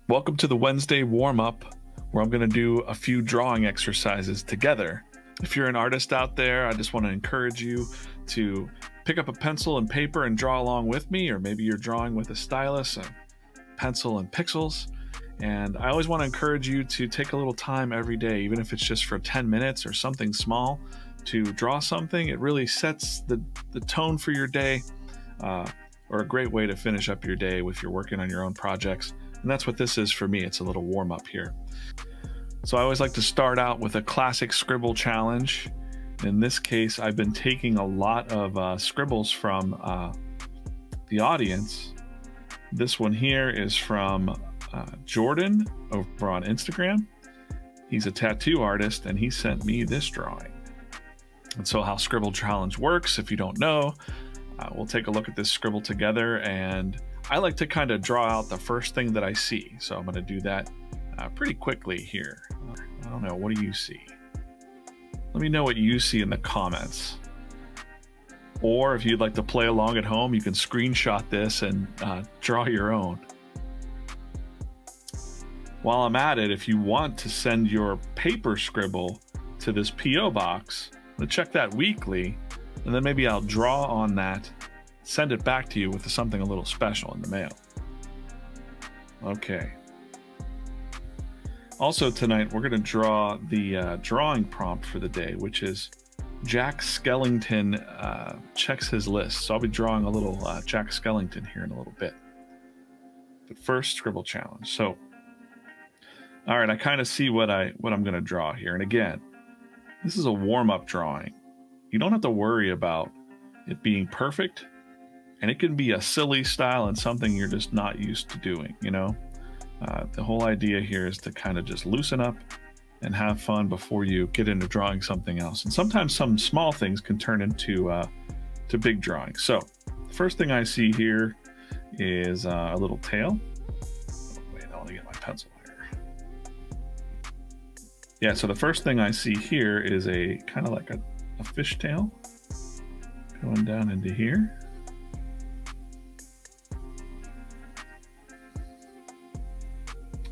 Welcome to the Wednesday warm-up, where I'm going to do a few drawing exercises together. If you're an artist out there, I just want to encourage you to pick up a pencil and paper and draw along with me, or maybe you're drawing with a stylus, a pencil and pixels. And I always want to encourage you to take a little time every day, even if it's just for 10 minutes or something small, to draw something. It really sets the tone for your day, or a great way to finish up your day if you're working on your own projects. And that's what this is for me. It's a little warm-up here. So I always like to start out with a classic Scribble challenge. In this case, I've been taking a lot of scribbles from the audience. This one here is from Jordan over on Instagram. He's a tattoo artist, and he sent me this drawing. And so how Scribble challenge works, if you don't know, we'll take a look at this scribble together, and I like to kind of draw out the first thing that I see. So I'm going to do that pretty quickly here. I don't know, what do you see? Let me know what you see in the comments. Or if you'd like to play along at home, you can screenshot this and draw your own. While I'm at it, if you want to send your paper scribble to this P.O. box, I'm gonna check that weekly, and then maybe I'll draw on that, send it back to you with something a little special in the mail. Okay. Also tonight, we're going to draw the drawing prompt for the day, which is Jack Skellington checks his list. So I'll be drawing a little Jack Skellington here in a little bit. But first, Scribble challenge. So, all right, I kind of see what I'm going to draw here. And again, this is a warm-up drawing. You don't have to worry about it being perfect. And it can be a silly style and something you're just not used to doing, you know? The whole idea here is to kind of just loosen up and have fun before you get into drawing something else. And sometimes some small things can turn into to big drawings. So the first thing I see here is a little tail. Oh, wait, I want to get my pencil here. Yeah, so the first thing I see here is a kind of like a fish tail going down into here.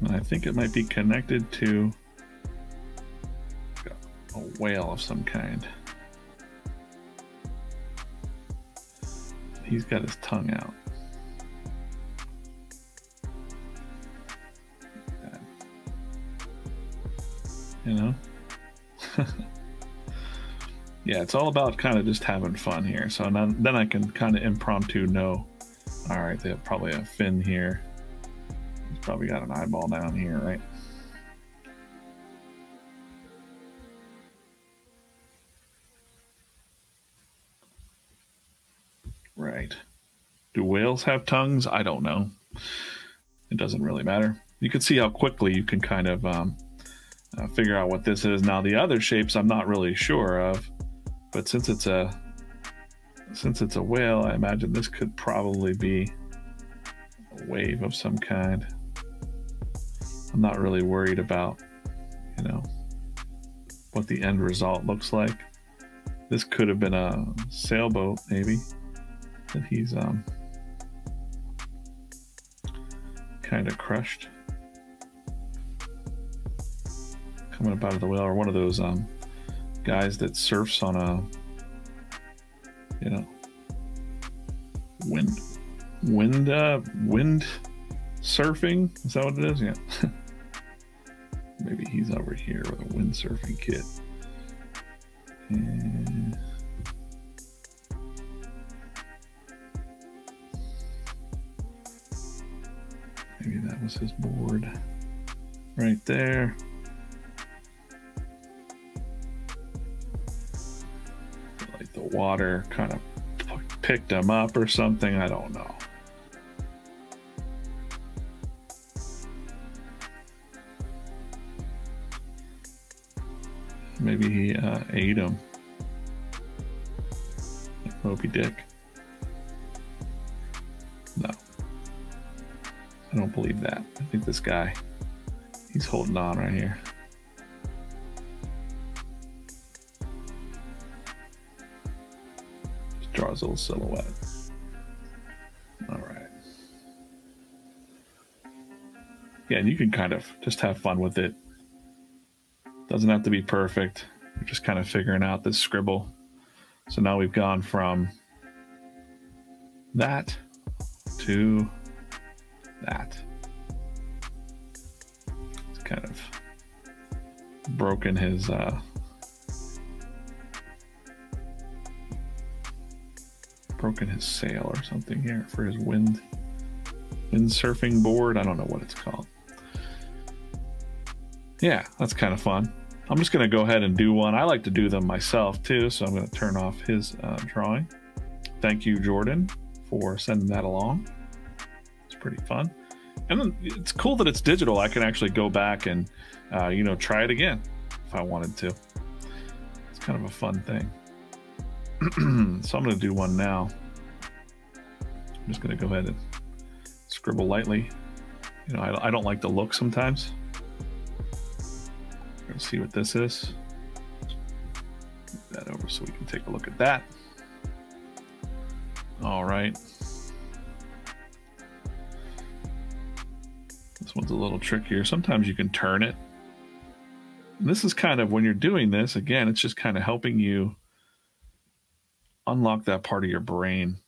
And I think it might be connected to a whale of some kind. He's got his tongue out. You know? Yeah, it's all about kind of just having fun here. So then I can kind of impromptu know, all right, they have probably a fin here. Probably got an eyeball down here, right? Right. Do whales have tongues? I don't know. It doesn't really matter. You can see how quickly you can kind of figure out what this is. Now the other shapes I'm not really sure of, but since it's a whale, I imagine this could probably be a wave of some kind. I'm not really worried about, you know, what the end result looks like. This could have been a sailboat, maybe, that he's kind of crushed. Coming up out of the whale, or one of those guys that surfs on a, you know, wind surfing. Is that what it is? Yeah. Maybe he's over here with a windsurfing kit. And maybe that was his board right there. Like the water kind of picked him up or something. I don't know. Maybe he ate him. Like Moby Dick. No. I don't believe that. I think this guy, he's holding on right here. Just draws a little silhouette. All right. Yeah, and you can kind of just have fun with it. Doesn't have to be perfect. We're just kind of figuring out this scribble. So now we've gone from that to that. It's kind of broken his sail or something here for his windsurfing board. I don't know what it's called. Yeah, that's kind of fun. I'm just going to go ahead and do one. I like to do them myself too, so I'm going to turn off his drawing. Thank you, Jordan, for sending that along. It's pretty fun. And then it's cool that it's digital. I can actually go back and, you know, try it again if I wanted to. It's kind of a fun thing. So I'm going to do one now. I'm just going to go ahead and scribble lightly. You know, I don't like the look sometimes. Let's see what this is. Move that over so we can take a look at that. All right. This one's a little trickier. Sometimes you can turn it. And this is kind of, when you're doing this, again, it's just kind of helping you unlock that part of your brain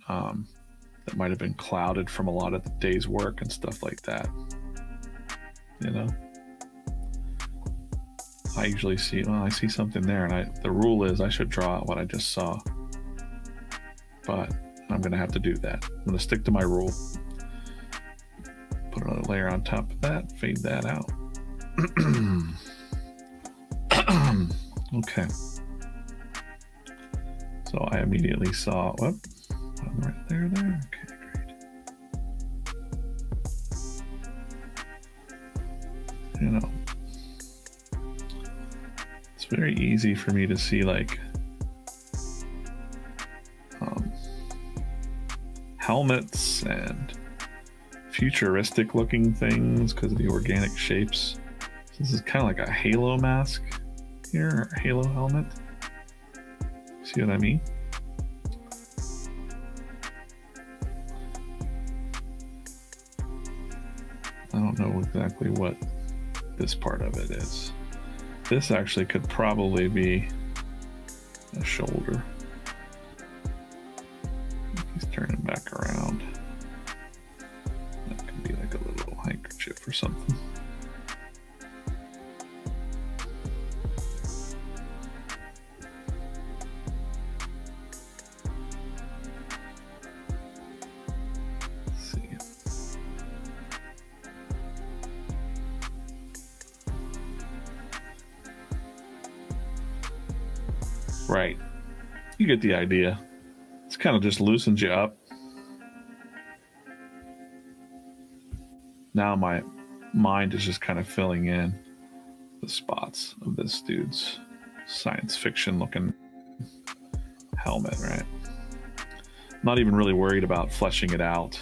that might have been clouded from a lot of the day's work and stuff like that. You know? I usually see, well, I see something there, and the rule is I should draw out what I just saw. But I'm going to have to do that. I'm going to stick to my rule. Put another layer on top of that, fade that out. Okay. So I immediately saw, whoop, right there. Okay, great. You know, it's very easy for me to see like helmets and futuristic looking things because of the organic shapes. So this is kind of like a halo mask here, or a halo helmet. See what I mean? I don't know exactly what this part of it is. This actually could probably be a shoulder. He's turning back around. That could be like a little handkerchief or something. Let's see. Right. You get the idea. It's kind of just loosens you up. Now my mind is just kind of filling in the spots of this dude's science fiction looking helmet, right? Not even really worried about fleshing it out.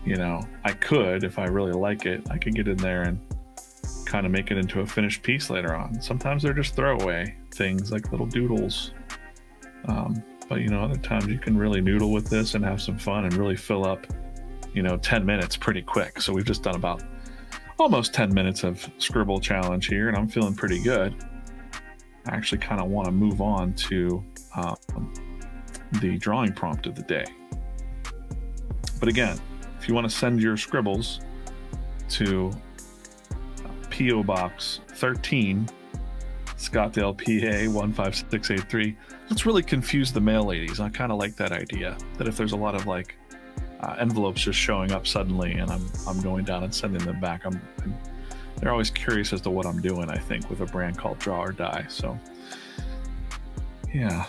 You know, I could, if I really like it, I could get in there and kind of make it into a finished piece later on. Sometimes they're just throwaway things like little doodles. But you know, other times you can really noodle with this and have some fun and really fill up, you know, 10 minutes pretty quick. So we've just done about almost 10 minutes of Scribble challenge here, and I'm feeling pretty good. I actually kind of want to move on to the drawing prompt of the day. But again, if you want to send your scribbles to P.O. Box 13, Scottsdale, PA 15683. Let's really confuse the mail ladies. I kind of like that idea, that if there's a lot of like envelopes just showing up suddenly and I'm going down and sending them back, they're always curious as to what I'm doing, I think, with a brand called Draw or Die. So yeah,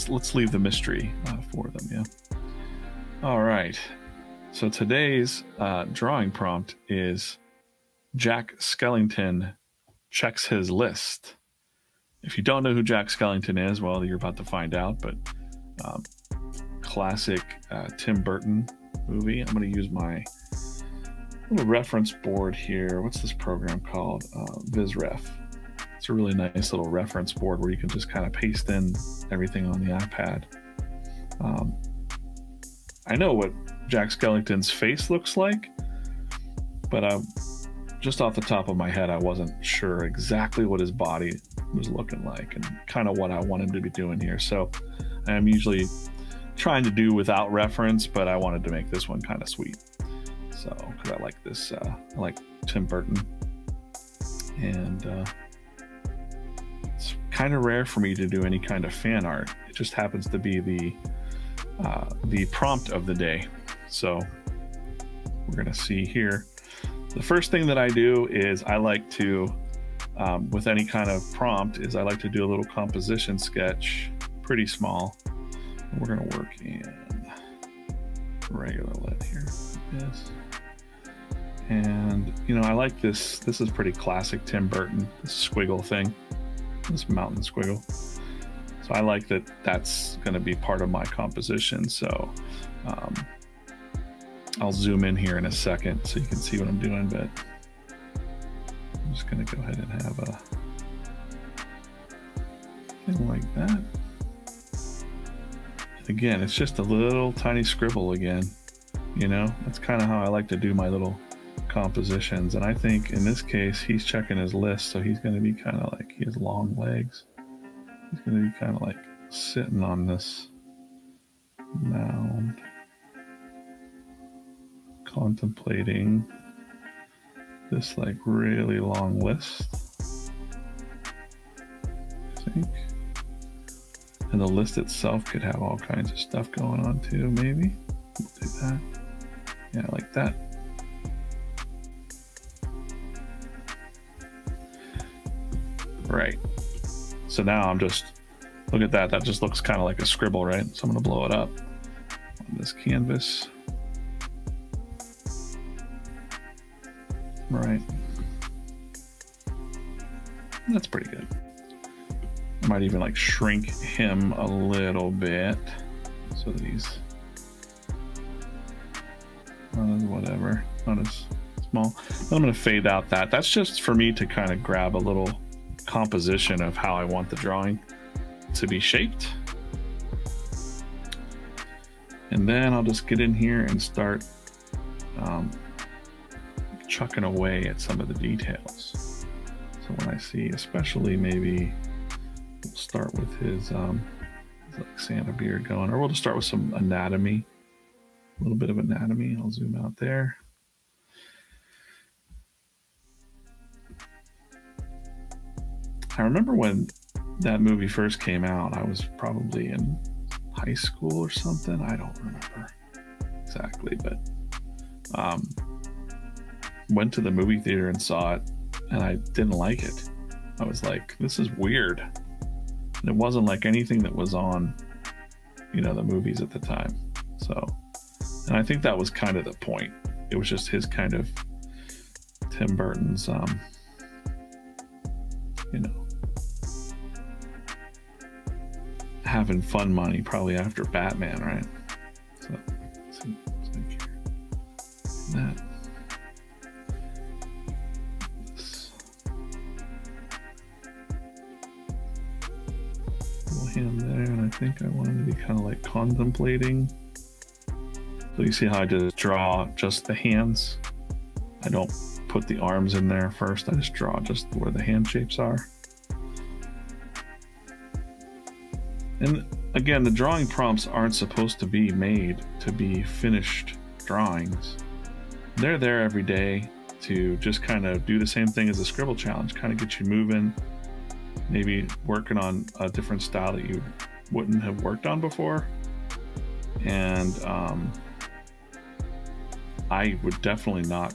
let's leave the mystery for them. Yeah. All right. So today's drawing prompt is Jack Skellington checks his list. If you don't know who Jack Skellington is, well, you're about to find out, but classic Tim Burton movie. I'm going to use my little reference board here. What's this program called? VizRef. It's a really nice little reference board where you can just kind of paste in everything on the iPad. I know what Jack Skellington's face looks like, but just off the top of my head, I wasn't sure exactly what his body was looking like and kind of what I want him to be doing here. So I'm usually trying to do without reference, but I wanted to make this one kind of sweet. So, because I like this, I like Tim Burton, and it's kind of rare for me to do any kind of fan art. It just happens to be the prompt of the day. So we're gonna see here. The first thing that I do is I like to, with any kind of prompt, is I like to do a little composition sketch, pretty small. And we're gonna work in regular lead here, like this. And you know, I like this. This is pretty classic Tim Burton, this squiggle thing, this mountain squiggle. So I like that that's gonna be part of my composition. So I'll zoom in here in a second so you can see what I'm doing, but I'm just going to go ahead and have a thing like that. And again, it's just a little tiny scribble again, you know, that's kind of how I like to do my little compositions. And I think in this case, he's checking his list, so he's going to be kind of like, he has long legs. He's going to be kind of like sitting on this mound, contemplating this like really long list, I think. And the list itself could have all kinds of stuff going on too, maybe. We'll do that. Yeah, like that. Right. So now I'm just, look at that. That just looks kind of like a scribble, right? So I'm going to blow it up on this canvas. Right. That's pretty good. I might even like shrink him a little bit so that he's not as whatever, not as small. I'm going to fade out that. That's just for me to kind of grab a little composition of how I want the drawing to be shaped. And then I'll just get in here and start chucking away at some of the details. So when I see, especially maybe we'll start with his like Santa beard going, or we'll just start with some anatomy, a little bit of anatomy. I'll zoom out there. I remember when that movie first came out, I was probably in high school or something. I don't remember exactly, but went to the movie theater and saw it, and I didn't like it. I was like, this is weird. And it wasn't like anything that was on, you know, the movies at the time. So, and I think that was kind of the point. It was just his kind of Tim Burton's, you know, having fun money probably after Batman, right? So, that. Him there, and I think I want him to be kind of like contemplating. So you see how I just draw just the hands. I don't put the arms in there first. I just draw just where the hand shapes are. And again, the drawing prompts aren't supposed to be made to be finished drawings. They're there every day to just kind of do the same thing as a Scribble challenge, kind of get you moving, maybe working on a different style that you wouldn't have worked on before. And I would definitely not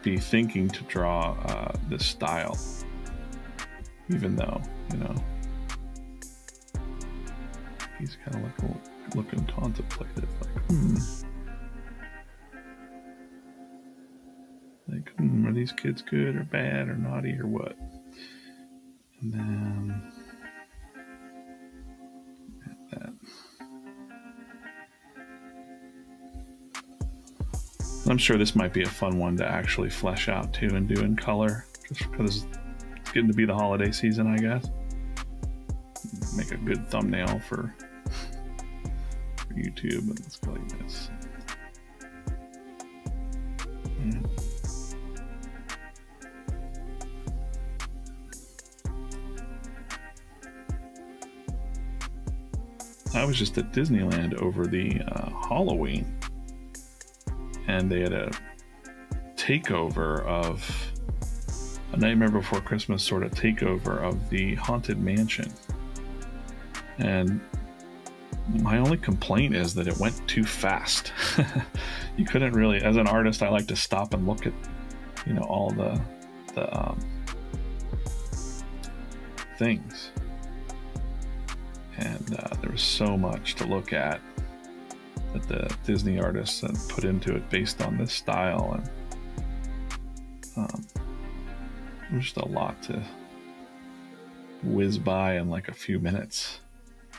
be thinking to draw this style, even though, you know, he's kind of like looking contemplative, like, are these kids good or bad or naughty or what? And then that. I'm sure this might be a fun one to actually flesh out too and do in color, just because it's getting to be the holiday season, I guess. Make a good thumbnail for YouTube, and let's go like this. I was just at Disneyland over the Halloween, and they had a takeover of A Nightmare Before Christmas sort of takeover of the Haunted Mansion. And my only complaint is that it went too fast. You couldn't really, as an artist, I like to stop and look at, you know, all the things. And there was so much to look at that the Disney artists had put into it based on this style, and it was just a lot to whiz by in like a few minutes.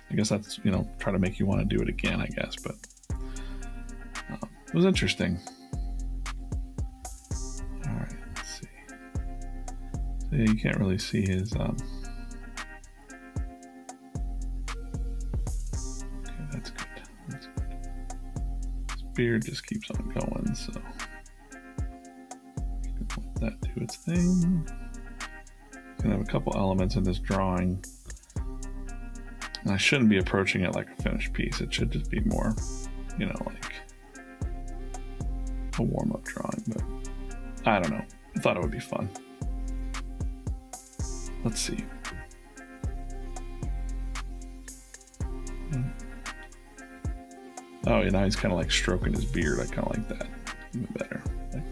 I guess that's, you know, try to make you want to do it again, I guess, but it was interesting. All right, let's see. So yeah, you can't really see his okay, that's good. That's good. His beard just keeps on going, so let that do its thing. Gonna have a couple elements in this drawing. And I shouldn't be approaching it like a finished piece. It should just be more, you know, like a warm-up drawing, but I don't know. I thought it would be fun. Let's see. Oh, and now he's kind of like stroking his beard. I kind of like that even better. Like,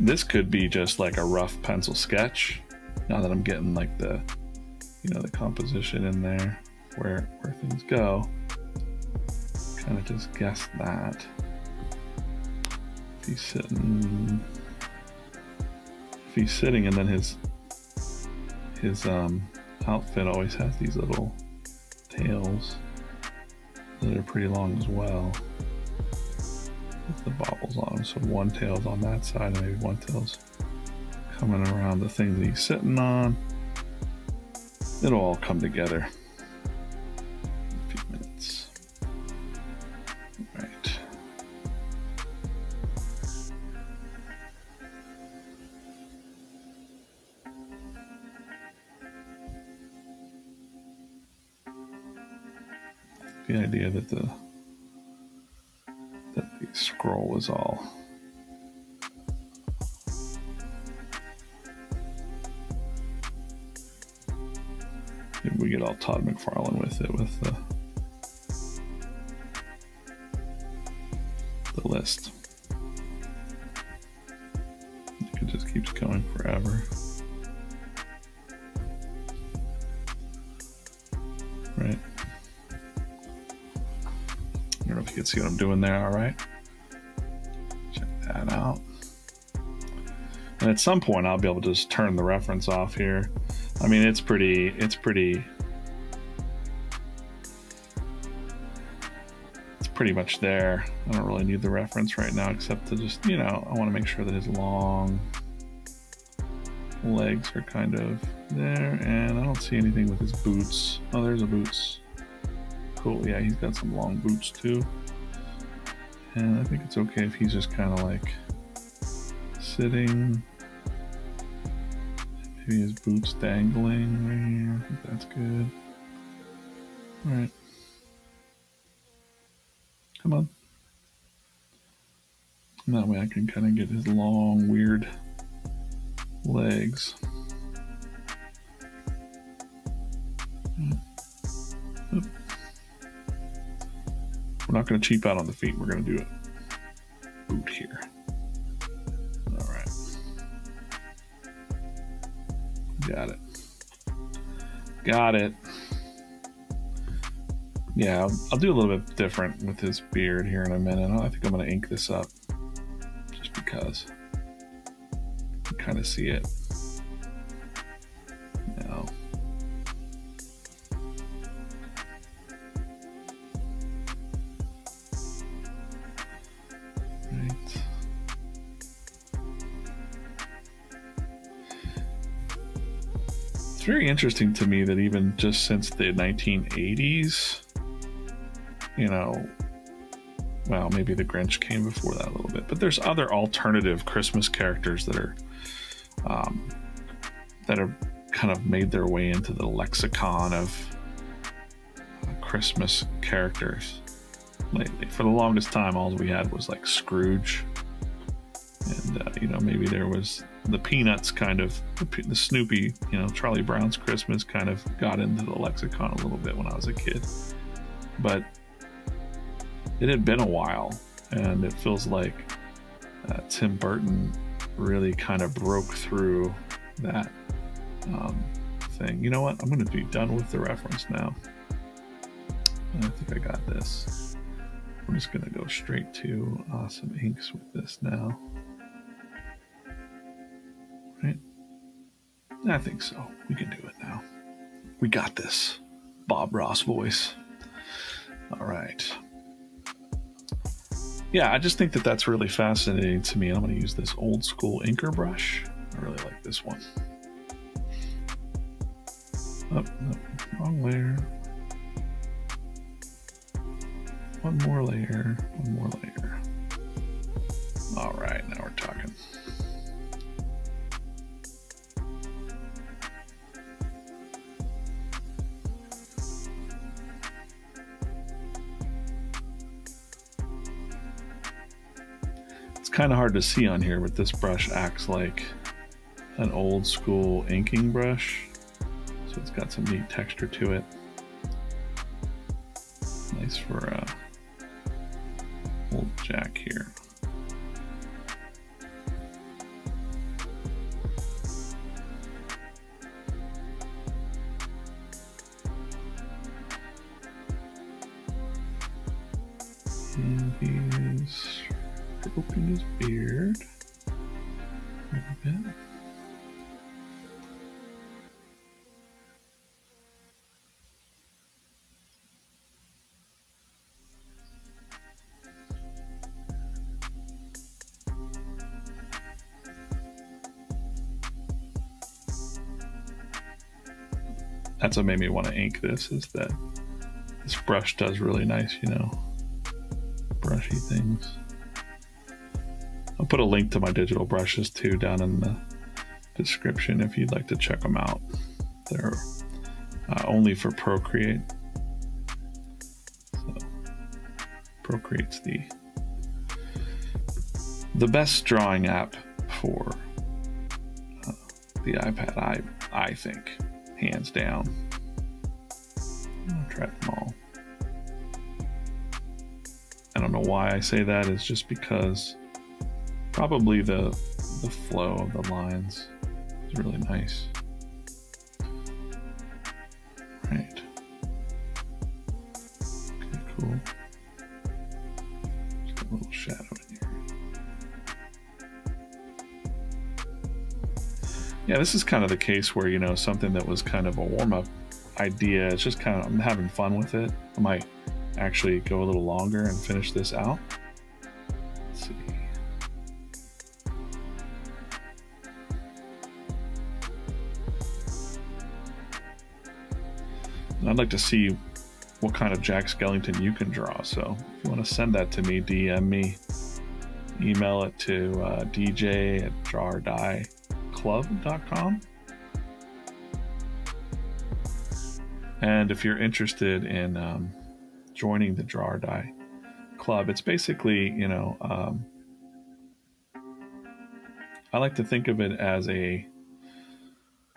This could be just like a rough pencil sketch. Now that I'm getting like the, you know, the composition in there, where things go, kind of just guess that. If he's sitting, and then his outfit always has these little tails that are pretty long as well, with the bobbles on them. So one tail's on that side, and maybe one tail's coming around the thing that he's sitting on. It'll all come together in a few minutes. All right. The idea that the scroll is all we get all Todd McFarlane with it, with the list. It just keeps going forever. Right. I don't know if you can see what I'm doing there. All right. Check that out. And at some point I'll be able to just turn the reference off here. I mean, it's pretty much there. I don't really need the reference right now, except to just, you know, I want to make sure that his long legs are kind of there, and I don't see anything with his boots. Oh, there's a boots. Cool, yeah, he's got some long boots too. And I think it's okay if he's just kind of like sitting. Maybe his boots dangling right here. I think that's good. All right. Come on. And that way I can kind of get his long, weird legs. We're not going to cheap out on the feet. We're going to do a boot here. All right. Got it. Got it. Yeah, I'll do a little bit different with his beard here in a minute. I think I'm going to ink this up just because you kind of see it now. Right. It's very interesting to me that even just since the 1980s, you know, well, maybe the Grinch came before that a little bit, but there's other alternative Christmas characters that are kind of made their way into the lexicon of Christmas characters lately. For the longest time, all we had was like Scrooge, and you know, maybe there was the Peanuts kind of, the Snoopy, you know, Charlie Brown's Christmas kind of got into the lexicon a little bit when I was a kid. But it had been a while, and it feels like Tim Burton really kind of broke through that thing. You know what? I'm going to be done with the reference now. I think I got this. I'm just going to go straight to Awesome Inks with this now. Right? I think so. We can do it now. We got this. Bob Ross voice. All right. Yeah, I just think that that's really fascinating to me. I'm going to use this old school inker brush. I really like this one. Oh, no, wrong layer. One more layer, one more layer. All right, now we're talking. It's kind of hard to see on here, but this brush acts like an old school inking brush. So it's got some neat texture to it. Nice for old Jack here. And he's stroking his beard a little bit. That's what made me want to ink this, is that this brush does really nice, you know, brushy things. I'll put a link to my digital brushes too down in the description if you'd like to check them out. They're only for Procreate. So, Procreate's the best drawing app for the iPad, I think. Hands down. I'll try them all. I don't know why I say that. It's just because probably the flow of the lines is really nice. Right. Okay, cool. Just got a little shadow in here. Yeah, this is kind of the case where, you know, something that was kind of a warm-up idea, it's just kind of, I'm having fun with it. I might actually go a little longer and finish this out. Let's see. And I'd like to see what kind of Jack Skellington you can draw. So if you want to send that to me, DM me, email it to dj@drawordie.club.com. And if you're interested in joining the Draw or Die Club, it's basically, you know, I like to think of it as a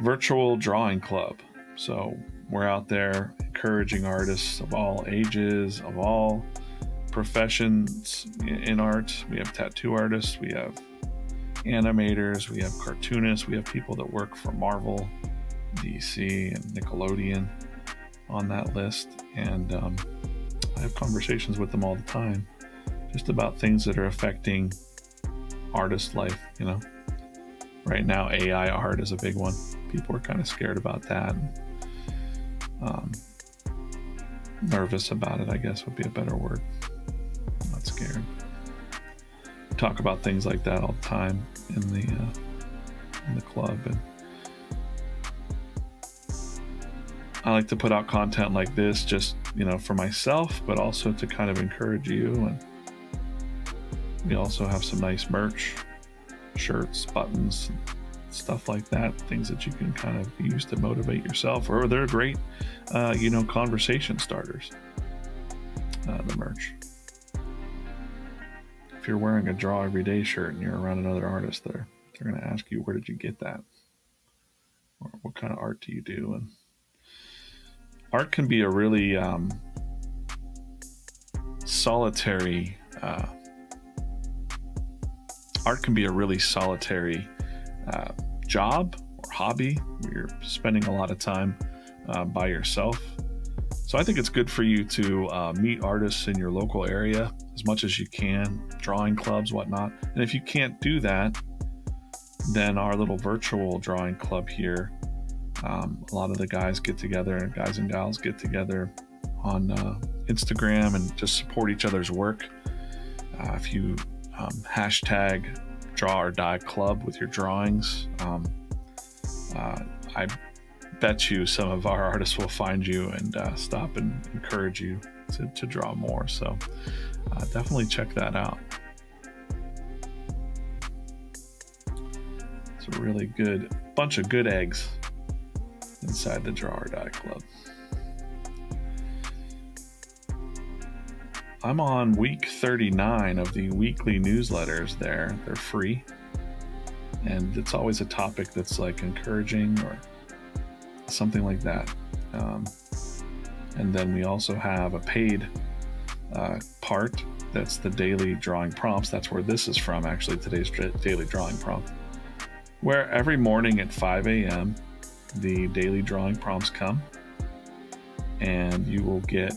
virtual drawing club. So we're out there encouraging artists of all ages, of all professions in art. We have tattoo artists, we have animators, we have cartoonists, we have people that work for Marvel, DC, and Nickelodeon on that list. And I have conversations with them all the time just about things that are affecting artist life, you know. Right now, AI art is a big one. People are kind of scared about that. Nervous about it, I guess would be a better word. Not scared. We talk about things like that all the time in the club, and I like to put out content like this, just, you know, for myself, but also to kind of encourage you. And we also have some nice merch, shirts, buttons, stuff like that, things that you can kind of use to motivate yourself, or they're great, conversation starters. The merch. If you're wearing a Draw Everyday shirt and you're around another artist, they're going to ask you, where did you get that? Or what kind of art do you do? And art can be a really solitary job or hobby where you're spending a lot of time by yourself. So I think it's good for you to meet artists in your local area as much as you can, drawing clubs, whatnot. And if you can't do that, then our little virtual drawing club here, a lot of the guys get together, guys and gals get together on Instagram and just support each other's work. If you hashtag Draw or Die Club with your drawings, I bet you some of our artists will find you and stop and encourage you to draw more. So definitely check that out. It's a really good bunch of good eggs inside the Draw or Die Club. I'm on week 39 of the weekly newsletters there. They're free. And it's always a topic that's like encouraging or something like that. And then we also have a paid part that's the daily drawing prompts. That's where this is from, actually, today's daily drawing prompt. Where every morning at 5 a.m. the daily drawing prompts come, and you will get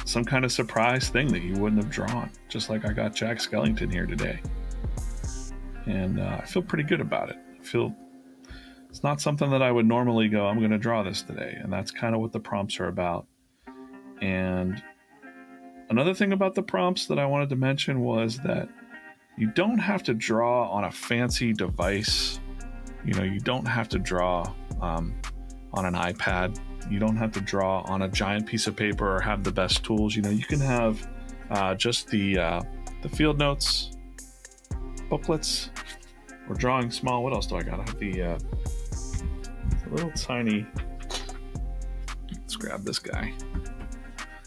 some kind of surprise thing that you wouldn't have drawn, just like I got Jack Skellington here today. And I feel pretty good about it. I feel it's not something that I would normally go, I'm going to draw this today. And that's kind of what the prompts are about. And another thing about the prompts that I wanted to mention was that you don't have to draw on a fancy device. You know, you don't have to draw on an iPad. You don't have to draw on a giant piece of paper or have the best tools. You know, you can have just the field notes, booklets, or drawing small. What else do I got? I have the little tiny. Let's grab this guy.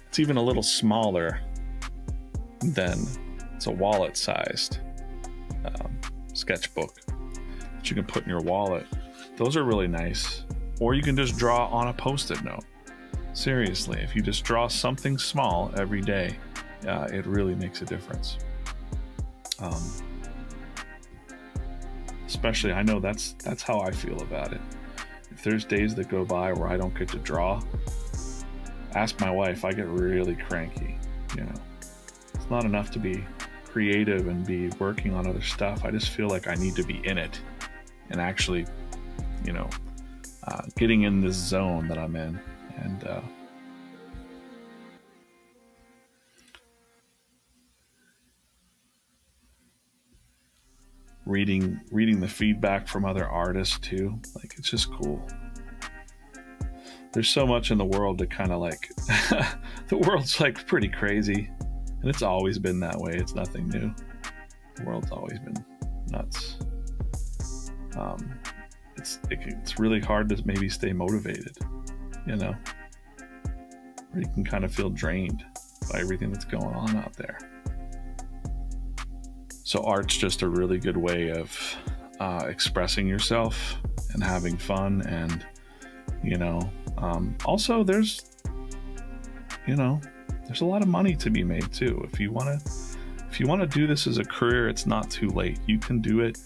It's even a little smaller than it's a wallet-sized sketchbook that you can put in your wallet. Those are really nice. Or you can just draw on a Post-it note. Seriously, if you just draw something small every day, it really makes a difference. Especially, I know that's how I feel about it. If there's days that go by where I don't get to draw, ask my wife, I get really cranky. You know, it's not enough to be creative and be working on other stuff. I just feel like I need to be in it and actually, you know, getting in this zone that I'm in. And reading the feedback from other artists too. Like, it's just cool. There's so much in the world to kind of like the world's like pretty crazy, and it's always been that way. It's nothing new. The world's always been nuts. It's really hard to maybe stay motivated, you know, or you can kind of feel drained by everything that's going on out there. So art's just a really good way of expressing yourself and having fun. And, you know, also there's a lot of money to be made too. If you want to do this as a career, it's not too late. You can do it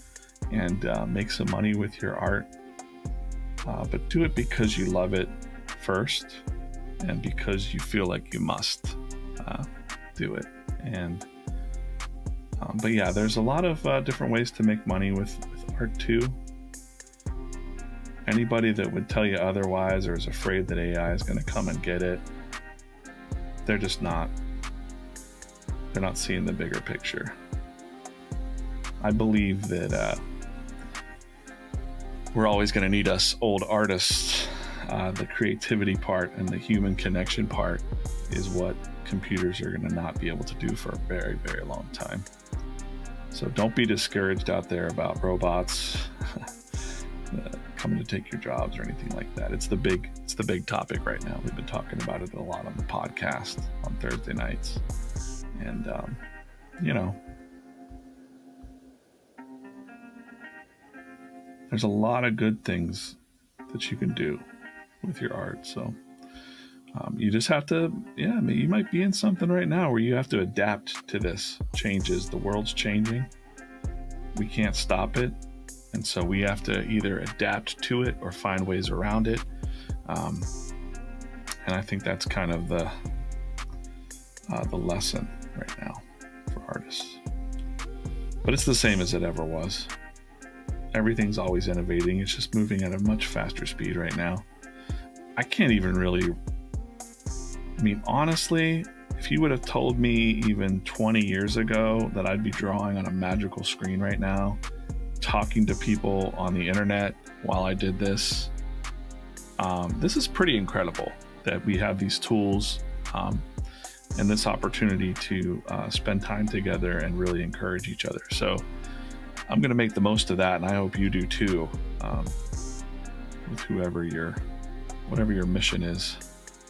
and make some money with your art, but do it because you love it first and because you feel like you must do it. And but yeah, there's a lot of different ways to make money with art too. Anybody that would tell you otherwise or is afraid that AI is going to come and get it, they're just not. They're not seeing the bigger picture. I believe that we're always going to need us old artists. The creativity part and the human connection part is what computers are going to not be able to do for a very, very long time. So don't be discouraged out there about robots coming to take your jobs or anything like that. It's the big topic right now. We've been talking about it a lot on the podcast on Thursday nights. And, there's a lot of good things that you can do with your art. So you just have to, you might be in something right now where you have to adapt to this changes. The world's changing. We can't stop it. And so we have to either adapt to it or find ways around it. And I think that's kind of the lesson right now for artists. But it's the same as it ever was. Everything's always innovating. It's just moving at a much faster speed right now. I can't even really, honestly, if you would have told me even 20 years ago that I'd be drawing on a magical screen right now, talking to people on the internet while I did this, this is pretty incredible that we have these tools and this opportunity to spend time together and really encourage each other. So I'm going to make the most of that, and I hope you do too, with whatever your mission is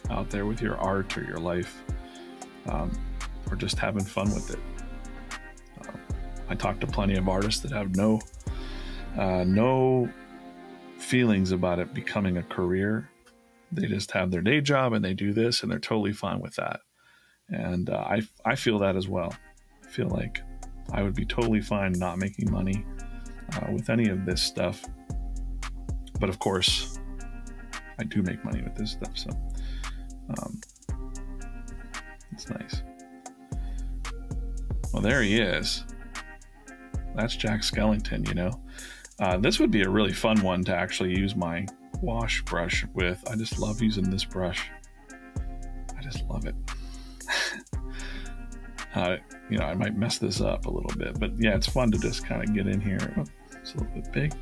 out there with your art or your life, or just having fun with it. I talk to plenty of artists that have no feelings about it becoming a career. They just have their day job and they do this, and they're totally fine with that. And I feel that as well. I feel like I would be totally fine not making money with any of this stuff. But of course, I do make money with this stuff, so it's nice. Well, there he is. That's Jack Skellington, This would be a really fun one to actually use my wash brush with. I just love using this brush. I just love it. I might mess this up a little bit, but yeah, it's fun to just kind of get in here. Oh, it's a little bit big.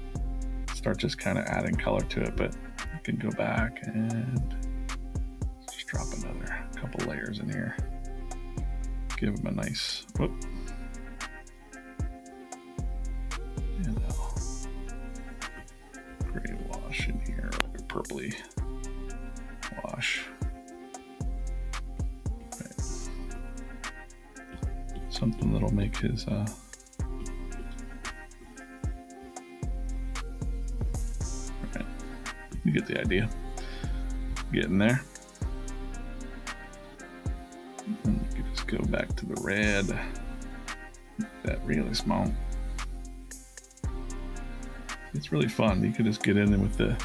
Start just kind of adding color to it, but you can go back and just drop another couple layers in here. Give them a nice, whoop. And I'll gray wash in here, like a purpley wash. Something that'll make his right. You get the idea. Get in there. And you can just go back to the red. Make that really small. It's really fun. You can just get in there with the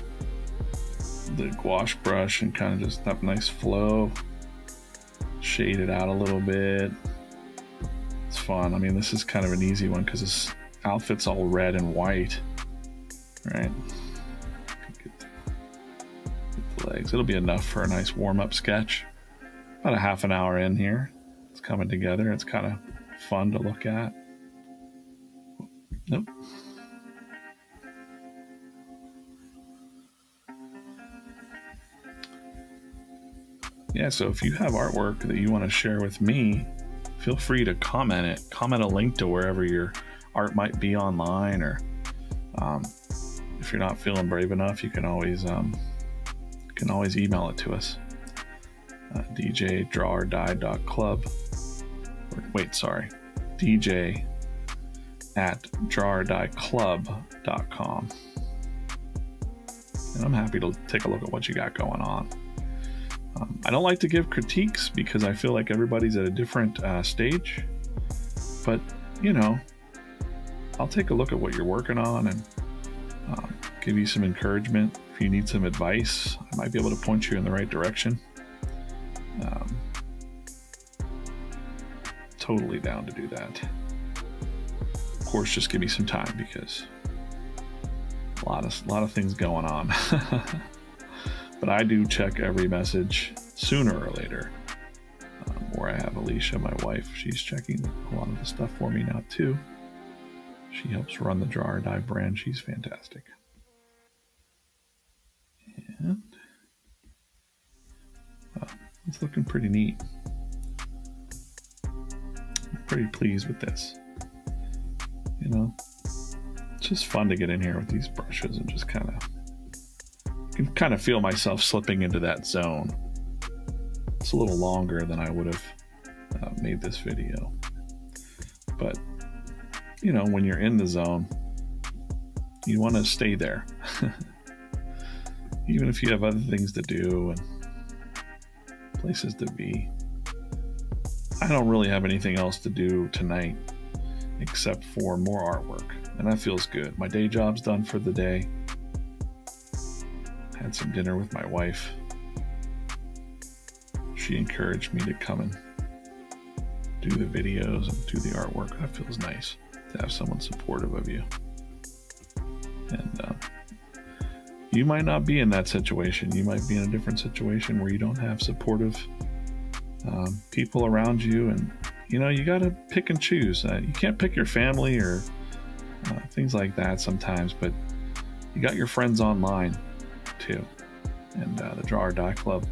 gouache brush and kind of just have a nice flow. Shade it out a little bit. It's fun. This is kind of an easy one because this outfit's all red and white, right? Get the legs. It'll be enough for a nice warm-up sketch. About a half an hour in here. It's coming together. It's kind of fun to look at. Nope. Yeah, so if you have artwork that you want to share with me, feel free to comment it. Comment a link to wherever your art might be online, or if you're not feeling brave enough, you can always email it to us. dj@drawordie.club. Wait, sorry. dj@drawordie.club.com. And I'm happy to take a look at what you got going on. I don't like to give critiques because I feel like everybody's at a different stage, but I'll take a look at what you're working on and give you some encouragement. If you need some advice, I might be able to point you in the right direction. Totally down to do that. Of course, just give me some time because a lot of things going on. But I do check every message sooner or later. Or I have Alicia, my wife. She's checking a lot of the stuff for me now too. She helps run the Draw or Die brand. She's fantastic. And it's looking pretty neat. I'm pretty pleased with this. you know, it's just fun to get in here with these brushes and just kind of feel myself slipping into that zone. It's a little longer than I would have made this video, but you know, when you're in the zone, you want to stay there. Even if you have other things to do and places to be. I don't really have anything else to do tonight except for more artwork, and that feels good. My day job's done for the day. Had some dinner with my wife. She encouraged me to come and do the videos and do the artwork. That feels nice to have someone supportive of you. And you might not be in that situation. You might be in a different situation where you don't have supportive people around you, and you know, you got to pick and choose. You can't pick your family or things like that sometimes, but you got your friends online too. And the Draw or Die Club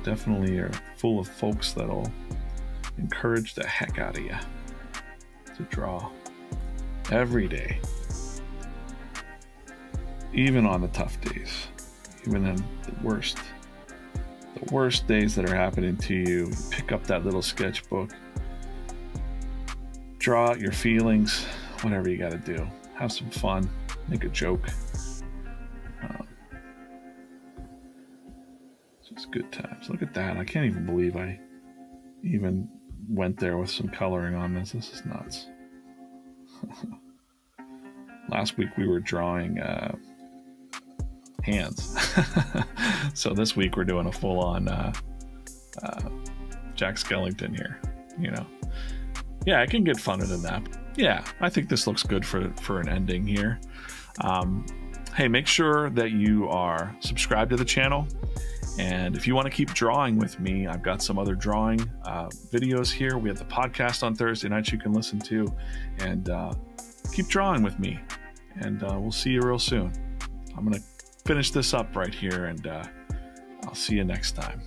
definitely are full of folks that'll encourage the heck out of you to draw every day, even on the tough days, even in the worst days that are happening to you. Pick up that little sketchbook, draw out your feelings, whatever you got to do. Have some fun, make a joke. It's good times. Look at that. I can't even believe I even went there with some coloring on this. This is nuts. Last week we were drawing hands. So this week we're doing a full-on Jack Skellington here, you know. Yeah, it can get funner than that. Yeah, I think this looks good for an ending here. Hey, make sure that you are subscribed to the channel. And if you want to keep drawing with me, I've got some other drawing videos here. We have the podcast on Thursday nights you can listen to. And keep drawing with me. And we'll see you real soon. I'm going to finish this up right here, and I'll see you next time.